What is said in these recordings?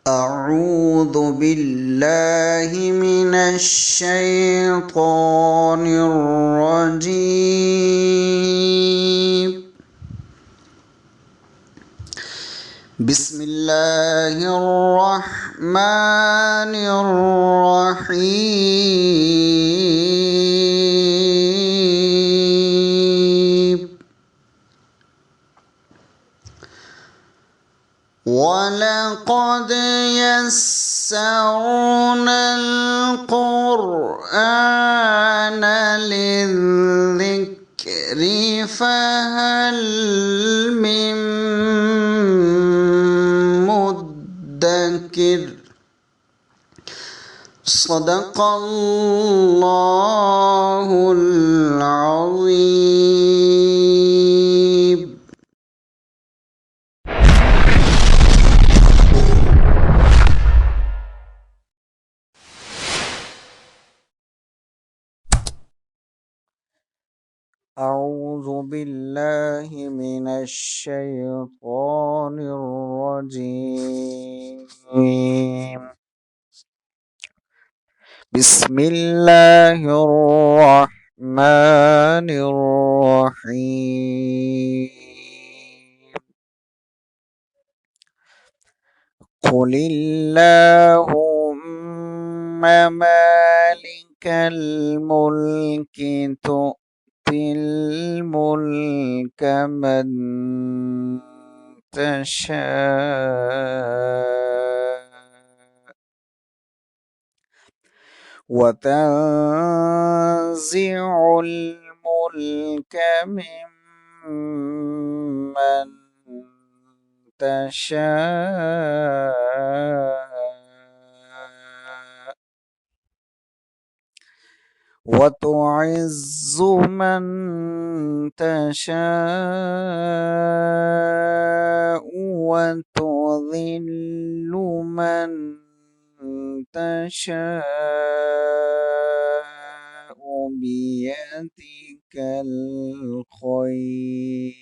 أعوذ بالله من الشيطان الرجيم. بسم الله الرحمن الرحيم. ولقد يسرنا القرآن للذكر فهل من مدكر. صدق الله العظيم. أعوذ بالله من الشيطان الرجيم. بسم الله الرحمن الرحيم. قل اللهم مالك الملك تؤتي الملك من تشاء وتنزع الملك ممن تشاء وتعز من تشاء وتذل من تشاء بيدك الخير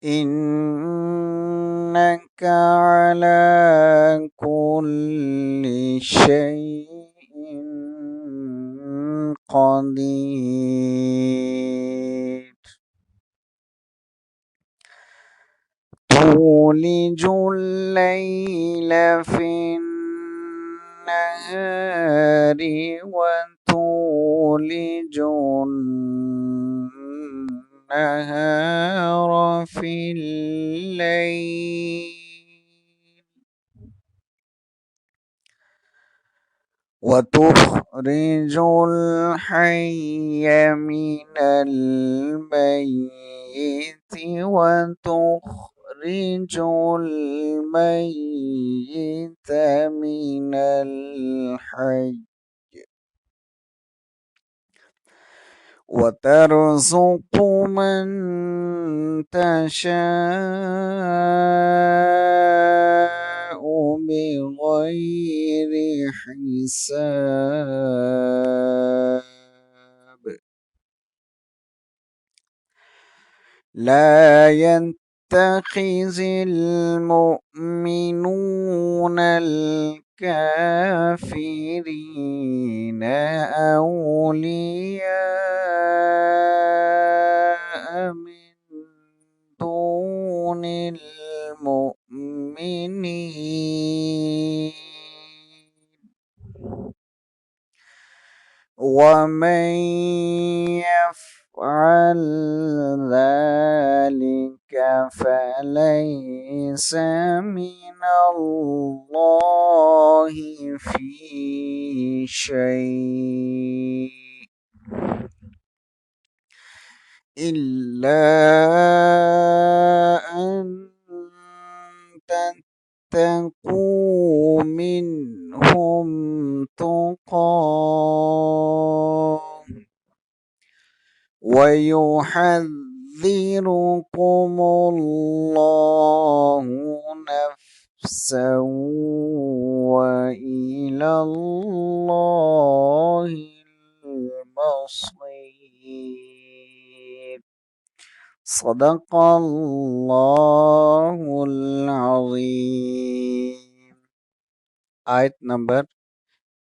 إنك على كل شيء قدير. تولج الليل في النهار وتولج النهار في الليل وتخرج الحي من الميت وتخرج الميت من الحي وترزق من تشاء بغير حساب. لا يتخذ المؤمنون الكافرين أولياء من دون المؤمنين ومن يفعل ذلك فليس من الله في شيء إلا أن تتقوا منهم تقاه ويحذركم الله نفسا وإلى الله المصير. صدق اللہ العظیم. آیت نمبر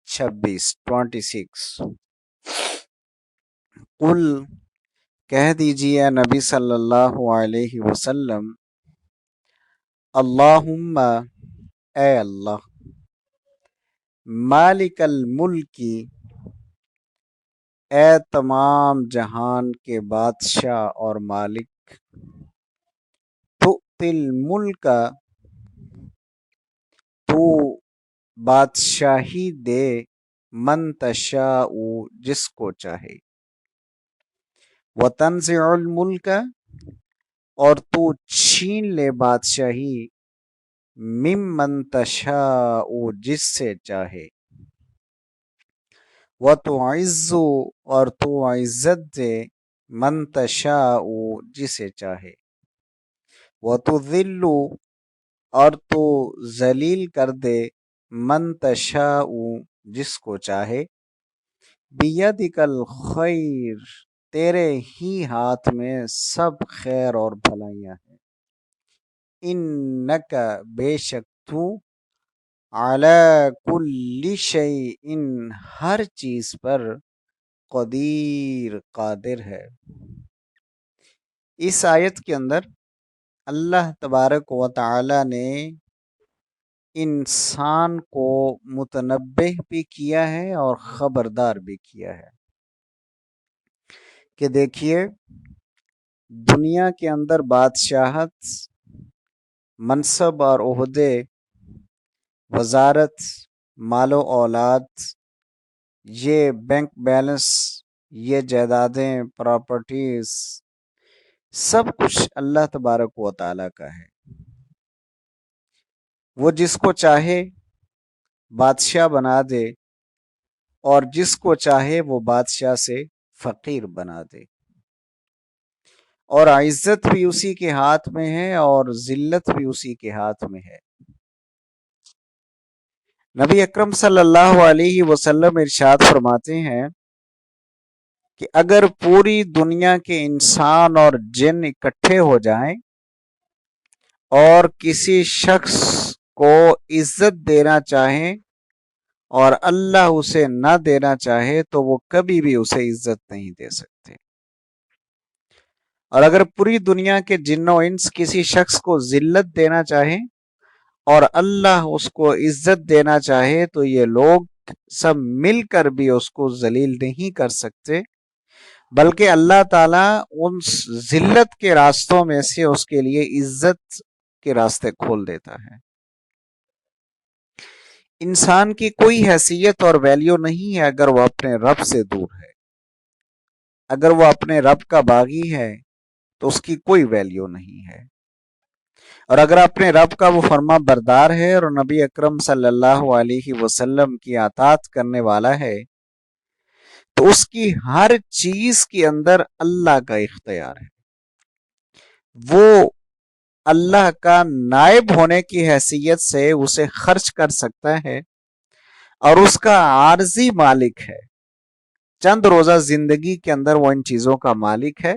26. قل کہہ دیجیے نبی صلی اللہ علیہ وسلم، اللہم اے اللہ، مالک الملکی اے تمام جہان کے بادشاہ اور مالک، تؤتی الملک تو بادشاہی دے، من تشاء جس کو چاہے، وتنزع الملک اور تو چھین لے بادشاہی، ممن تشاء جس سے چاہے، وتعز اور تو عزت دے، من تشاء جسے چاہے، وتذل اور تو ذلیل کر دے، من تشاء جس کو چاہے، بیدک الخیر تیرے ہی ہاتھ میں سب خیر اور بھلائیاں ہیں، انک بے شک تو، علی کل شیء ہر چیز پر، قدیر قادر ہے. اس آیت کے اندر اللہ تبارک و تعالی نے انسان کو متنبہ بھی کیا ہے اور خبردار بھی کیا ہے کہ دیکھیے دنیا کے اندر بادشاہت، منصب اور عہدے، وزارت، مال و اولاد، یہ بینک بیلنس، یہ جائیدادیں، پراپرٹیز، سب کچھ اللہ تبارک و تعالیٰ کا ہے. وہ جس کو چاہے بادشاہ بنا دے اور جس کو چاہے وہ بادشاہ سے فقیر بنا دے، اور عزت بھی اسی کے ہاتھ میں ہے اور ذلت بھی اسی کے ہاتھ میں ہے. نبی اکرم صلی اللہ علیہ وسلم ارشاد فرماتے ہیں کہ اگر پوری دنیا کے انسان اور جن اکٹھے ہو جائیں اور کسی شخص کو عزت دینا چاہیں اور اللہ اسے نہ دینا چاہے تو وہ کبھی بھی اسے عزت نہیں دے سکتے. اور اگر پوری دنیا کے جن و انس کسی شخص کو ذلت دینا چاہیں اور اللہ اس کو عزت دینا چاہے تو یہ لوگ سب مل کر بھی اس کو ذلیل نہیں کر سکتے، بلکہ اللہ تعالیٰ ان ذلت کے راستوں میں سے اس کے لیے عزت کے راستے کھول دیتا ہے. انسان کی کوئی حیثیت اور ویلیو نہیں ہے اگر وہ اپنے رب سے دور ہے. اگر وہ اپنے رب کا باغی ہے تو اس کی کوئی ویلیو نہیں ہے، اور اگر اپنے رب کا وہ فرما بردار ہے اور نبی اکرم صلی اللہ علیہ وسلم کی اطاعت کرنے والا ہے تو اس کی ہر چیز کے اندر اللہ کا اختیار ہے. وہ اللہ کا نائب ہونے کی حیثیت سے اسے خرچ کر سکتا ہے اور اس کا عارضی مالک ہے. چند روزہ زندگی کے اندر وہ ان چیزوں کا مالک ہے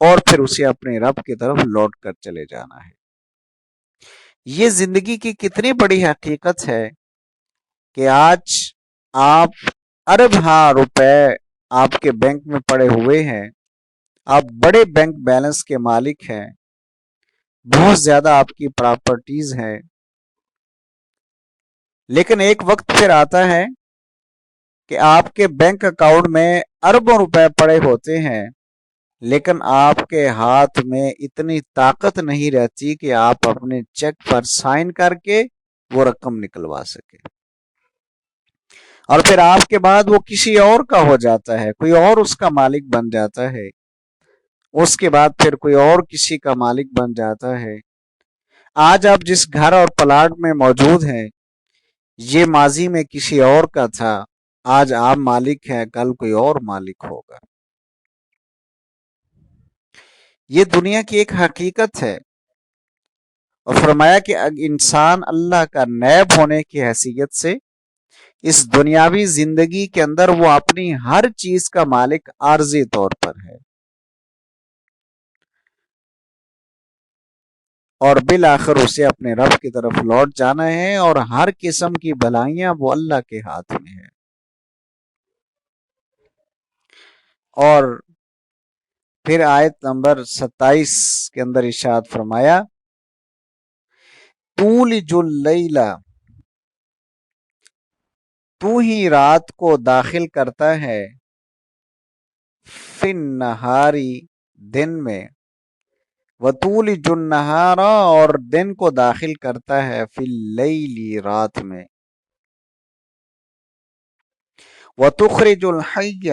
اور پھر اسے اپنے رب کی طرف لوٹ کر چلے جانا ہے. یہ زندگی کی کتنی بڑی حقیقت ہے کہ آج آپ ارب روپے آپ کے بینک میں پڑے ہوئے ہیں، آپ بڑے بینک بیلنس کے مالک ہیں، بہت زیادہ آپ کی پراپرٹیز ہیں، لیکن ایک وقت پھر آتا ہے کہ آپ کے بینک اکاؤنٹ میں اربوں روپے پڑے ہوتے ہیں لیکن آپ کے ہاتھ میں اتنی طاقت نہیں رہتی کہ آپ اپنے چیک پر سائن کر کے وہ رقم نکلوا سکے. اور پھر آپ کے بعد وہ کسی اور کا ہو جاتا ہے، کوئی اور اس کا مالک بن جاتا ہے، اس کے بعد پھر کوئی اور کسی کا مالک بن جاتا ہے. آج آپ جس گھر اور پلاٹ میں موجود ہیں یہ ماضی میں کسی اور کا تھا، آج آپ مالک ہیں، کل کوئی اور مالک ہوگا. یہ دنیا کی ایک حقیقت ہے. اور فرمایا کہ انسان اللہ کا نائب ہونے کی حیثیت سے اس دنیاوی زندگی کے اندر وہ اپنی ہر چیز کا مالک عارضی طور پر ہے. اور بالآخر اسے اپنے رب کی طرف لوٹ جانا ہے، اور ہر قسم کی بھلائیاں وہ اللہ کے ہاتھ میں ہے۔ اور پھر آیت نمبر 27 کے اندر ارشاد فرمایا، تولج اللیل، تو ہی رات کو داخل کرتا ہے، فی النہاری، دن میں، وتولج النہار، اور دن کو داخل کرتا ہے، فی اللیل، رات میں، وتخرج الحی،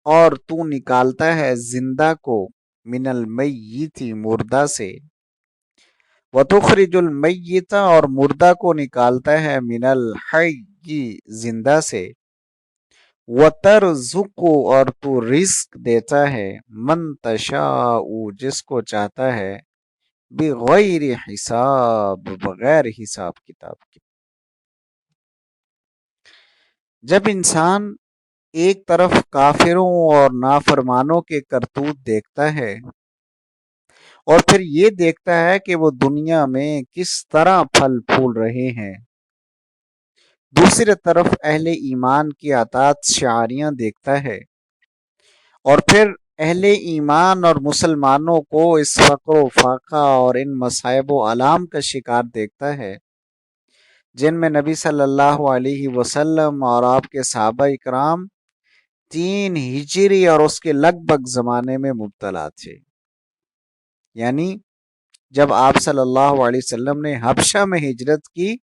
اور تو نکالتا ہے زندہ کو، من المیت، مردہ سے، وتخرج المیت، اور مردہ کو نکالتا ہے، من الحی، زندہ سے، وترزق، اور تو رزق دیتا ہے، من تشاء، جس کو چاہتا ہے، بغیر حساب، بغیر حساب کتاب کے۔ جب انسان ایک طرف کافروں اور نافرمانوں کے کرتوت دیکھتا ہے، اور پھر یہ دیکھتا ہے کہ وہ دنیا میں کس طرح پھل پھول رہے ہیں، دوسری طرف اہل ایمان کی اطاعت شعاریاں دیکھتا ہے، اور پھر اہل ایمان اور مسلمانوں کو اس فقر و فاقہ اور ان مصائب و آلام کا شکار دیکھتا ہے، جن میں نبی صلی اللہ علیہ وسلم اور آپ کے صحابہ اکرام 3 ہجری اور اس کے لگ بھگ زمانے میں مبتلا تھے۔ یعنی جب آپ صلی اللہ علیہ وسلم نے حبشہ میں ہجرت کی،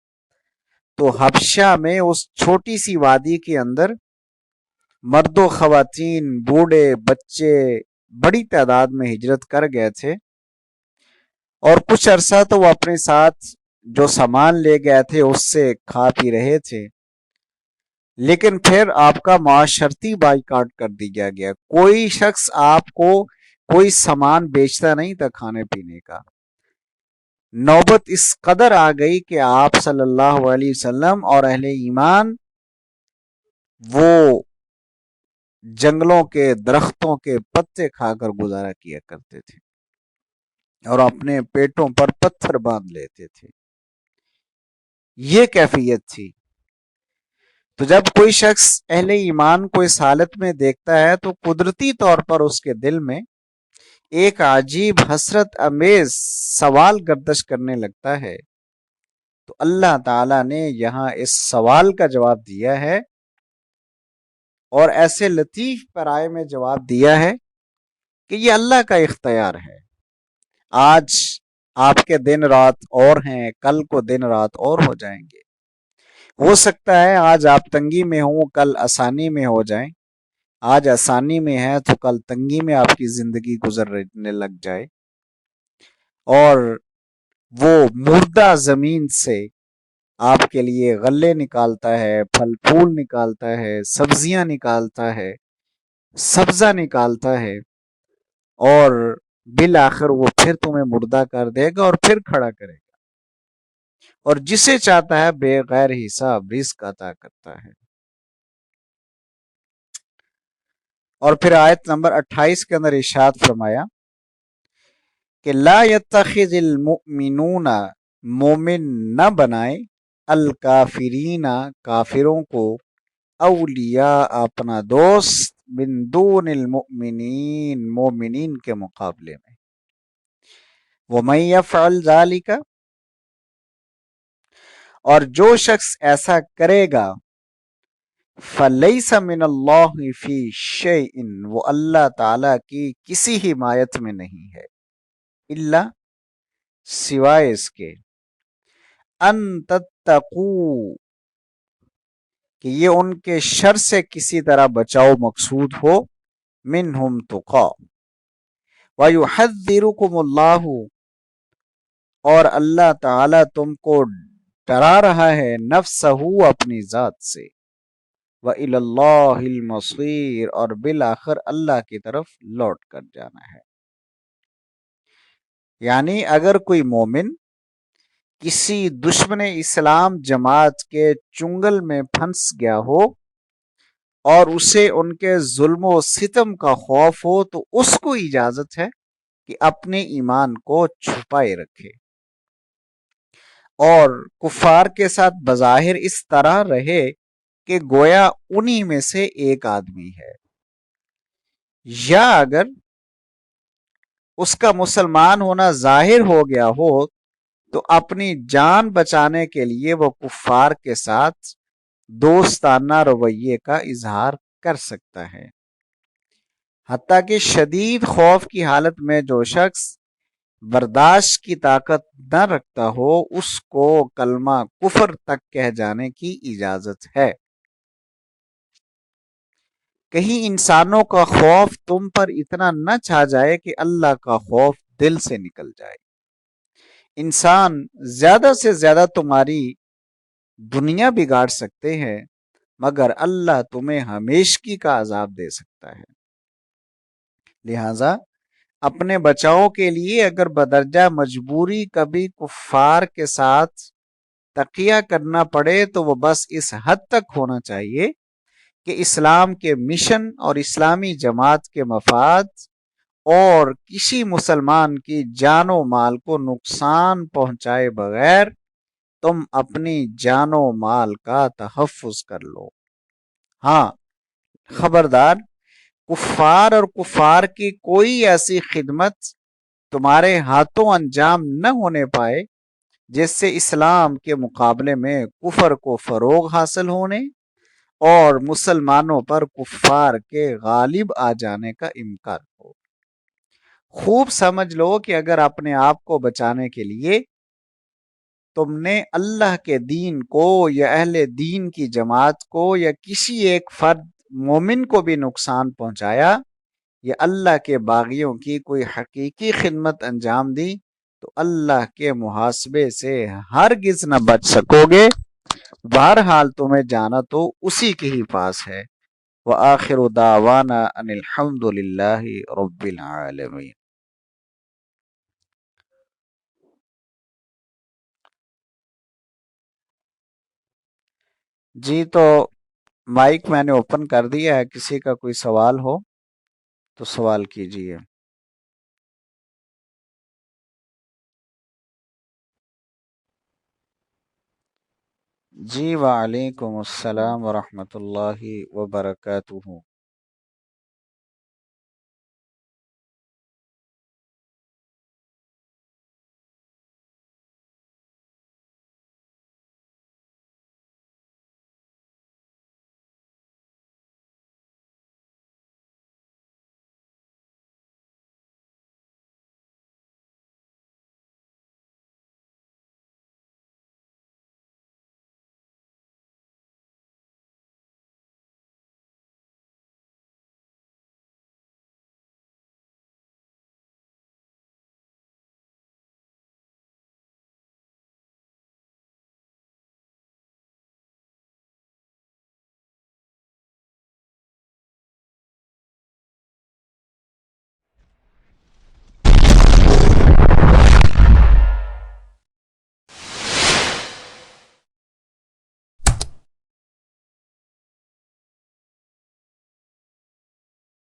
تو حبشہ میں اس چھوٹی سی وادی کے اندر مرد و خواتین، بوڑھے، بچے بڑی تعداد میں ہجرت کر گئے تھے، اور کچھ عرصہ تو وہ اپنے ساتھ جو سامان لے گئے تھے اس سے کھا پی رہے تھے، لیکن پھر آپ کا معاشرتی بائیکاٹ کر دیا گیا، کوئی شخص آپ کو کوئی سامان بیچتا نہیں تھا کھانے پینے کا۔ نوبت اس قدر آ گئی کہ آپ صلی اللہ علیہ وسلم اور اہل ایمان وہ جنگلوں کے درختوں کے پتے کھا کر گزارا کیا کرتے تھے، اور اپنے پیٹوں پر پتھر باندھ لیتے تھے۔ یہ کیفیت تھی۔ تو جب کوئی شخص اہل ایمان کو اس حالت میں دیکھتا ہے تو قدرتی طور پر اس کے دل میں ایک عجیب حسرت امیز سوال گردش کرنے لگتا ہے۔ تو اللہ تعالیٰ نے یہاں اس سوال کا جواب دیا ہے، اور ایسے لطیف پیرائے میں جواب دیا ہے کہ یہ اللہ کا اختیار ہے۔ آج آپ کے دن رات اور ہیں، کل کو دن رات اور ہو جائیں گے۔ ہو سکتا ہے آج آپ تنگی میں ہوں، کل آسانی میں ہو جائیں، آج آسانی میں ہے تو کل تنگی میں آپ کی زندگی گزرنے لگ جائے، اور وہ مردہ زمین سے آپ کے لیے غلے نکالتا ہے، پھل پھول نکالتا ہے، سبزیاں نکالتا ہے، سبزہ نکالتا ہے، اور بالآخر وہ پھر تمہیں مردہ کر دے گا اور پھر کھڑا کرے گا، اور جسے چاہتا ہے بغیر حساب رزق عطا کرتا ہے۔ اور پھر آیت نمبر 28 کے اندر ارشاد فرمایا کہ لا يتخذ المؤمنون، مومن نہ بنائے، الکافرین، کافروں کو، اولیاء، اپنا دوست، من دون المؤمنین، مومنین کے مقابلے میں، ومن یفعل ذلک، اور جو شخص ایسا کرے گا، فلیس من اللہ فی شیء، وہ اللہ تعالی کی کسی حمایت میں نہیں ہے، الا، سوائے اس کے، ان تتقوا، کہ یہ ان کے شر سے کسی طرح بچاؤ مقصود ہو، منہم تقا، وَيُحَذِّرُكُمُ اللَّهُ، اور اللہ تعالی تم کو ڈرا رہا ہے، نفسہ، اپنی ذات سے، وَإِلَى اللَّهِ الْمَصِيرُ، اور بالآخر اللہ کی طرف لوٹ کر جانا ہے۔ یعنی اگر کوئی مومن کسی دشمن اسلام جماعت کے چنگل میں پھنس گیا ہو، اور اسے ان کے ظلم و ستم کا خوف ہو، تو اس کو اجازت ہے کہ اپنے ایمان کو چھپائے رکھے، اور کفار کے ساتھ بظاہر اس طرح رہے کہ گویا انہی میں سے ایک آدمی ہے، یا اگر اس کا مسلمان ہونا ظاہر ہو گیا ہو تو اپنی جان بچانے کے لیے وہ کفار کے ساتھ دوستانہ رویے کا اظہار کر سکتا ہے۔ حتیٰ کہ شدید خوف کی حالت میں جو شخص برداشت کی طاقت نہ رکھتا ہو اس کو کلمہ کفر تک کہہ جانے کی اجازت ہے۔ کہیں انسانوں کا خوف تم پر اتنا نہ چھا جائے کہ اللہ کا خوف دل سے نکل جائے۔ انسان زیادہ سے زیادہ تمہاری دنیا بگاڑ سکتے ہیں، مگر اللہ تمہیں ہمیشگی کا عذاب دے سکتا ہے۔ لہذا اپنے بچاؤ کے لیے اگر بدرجہ مجبوری کبھی کفار کے ساتھ تقیہ کرنا پڑے تو وہ بس اس حد تک ہونا چاہیے کہ اسلام کے مشن اور اسلامی جماعت کے مفاد اور کسی مسلمان کی جان و مال کو نقصان پہنچائے بغیر تم اپنی جان و مال کا تحفظ کر لو۔ ہاں، خبردار، کفار اور کفار کی کوئی ایسی خدمت تمہارے ہاتھوں انجام نہ ہونے پائے جس سے اسلام کے مقابلے میں کفر کو فروغ حاصل ہونے اور مسلمانوں پر کفار کے غالب آ جانے کا امکان ہو۔ خوب سمجھ لو کہ اگر اپنے آپ کو بچانے کے لیے تم نے اللہ کے دین کو یا اہل دین کی جماعت کو یا کسی ایک فرد مومن کو بھی نقصان پہنچایا یا اللہ کے باغیوں کی کوئی حقیقی خدمت انجام دی تو اللہ کے محاسبے سے ہرگز نہ بچ سکو گے۔ بہرحال تمہیں جانا تو اسی کے ہی پاس ہے۔ وآخر دعوانا ان الحمد للہ رب العالمین۔ جی تو مائک میں نے اوپن کر دیا ہے، کسی کا کوئی سوال ہو تو سوال کیجیے۔ جی وعلیکم السلام ورحمۃ اللہ وبرکاتہ۔